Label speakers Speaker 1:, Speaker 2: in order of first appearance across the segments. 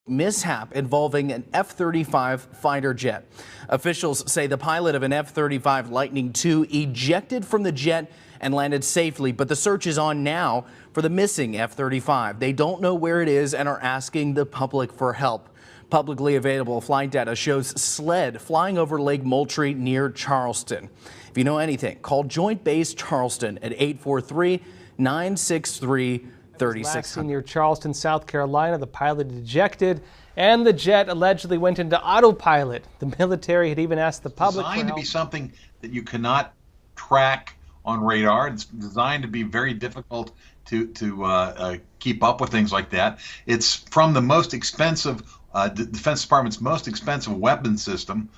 Speaker 1: mishap involving an F-35 fighter jet. Officials say the pilot of an F-35 Lightning II ejected from the jet and landed safely, but the search is on now for the missing F-35. They don't know where it is and are asking the public for help. Publicly available flight data shows SLED flying over Lake Moultrie near Charleston. If you know anything, call Joint Base Charleston at 843-963-3600.
Speaker 2: Last seen near Charleston, South Carolina, the pilot ejected and the jet allegedly went into autopilot. The military had even asked the public for help.
Speaker 3: Designed to be something that you cannot track on radar. It's designed to be very difficult to keep up with things like that. It's from the most expensive, Defense Department's most expensive weapon system.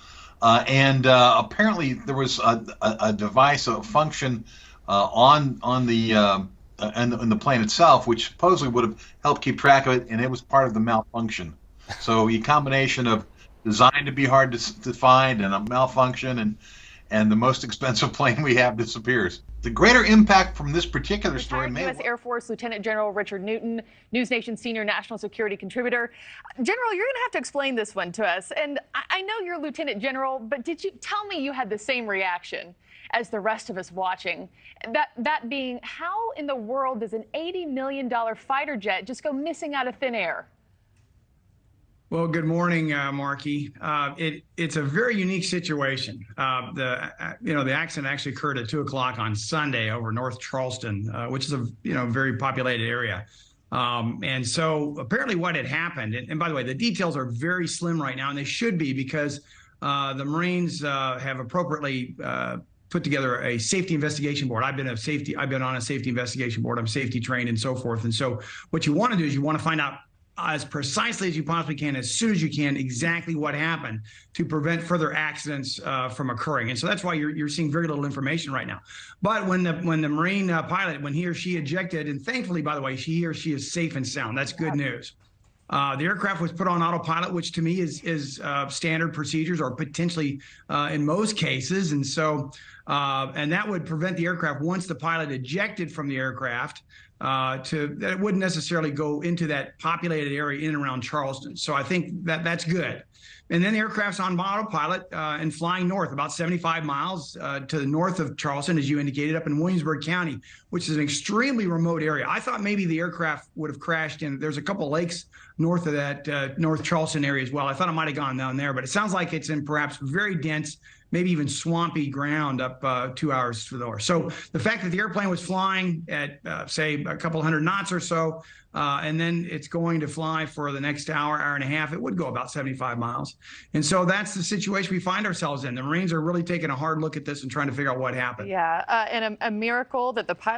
Speaker 3: And apparently there was a device, a function on the in the plane itself, which supposedly would have helped keep track of it, and it was part of the malfunction. So a combination of designed to be hard to find and a malfunction, and the most expensive plane we have disappears. The greater impact from this particular story may...
Speaker 4: U.S. Air Force Lieutenant General Richard Newton, News Nation senior national security contributor. General, you're going to have to explain this one to us. And I know you're Lieutenant General, but did you tell me you had the same reaction as the rest of us watching? That being, how in the world does an $80 million fighter jet just go missing out of thin air?
Speaker 5: Well, good morning, Marky. It's a very unique situation. The accident actually occurred at 2 o'clock on Sunday over North Charleston, which is a very populated area. And so apparently what had happened, and by the way, the details are very slim right now, and they should be, because the Marines have appropriately put together a safety investigation board. I've been on a safety investigation board. I'm safety trained and so forth. And so what you want to do is you want to find out as precisely as you possibly can, as soon as you can, exactly what happened to prevent further accidents from occurring. And so that's why you're seeing very little information right now. But when the Marine pilot, when he or she ejected, and thankfully, by the way, he or she is safe and sound. That's good news. The aircraft was put on autopilot, which to me is standard procedures, or potentially in most cases. And so, and that would prevent the aircraft, once the pilot ejected from the aircraft, that it wouldn't necessarily go into that populated area in and around Charleston. So I think that's good. And then the aircraft's on autopilot and flying north about 75 miles to the north of Charleston, as you indicated, up in Williamsburg County, which is an extremely remote area. I thought maybe the aircraft would have crashed in. There's a couple of lakes north of that North Charleston area as well. I thought it might have gone down there, but it sounds like it's in perhaps very dense, maybe even swampy ground up 2 hours to the north. So the fact that the airplane was flying at, say, a couple hundred knots or so, and then it's going to fly for the next hour, hour and a half, it would go about 75 miles. And so that's the situation we find ourselves in. The Marines are really taking a hard look at this and trying to figure out what happened.
Speaker 4: Yeah, and a miracle that the pilot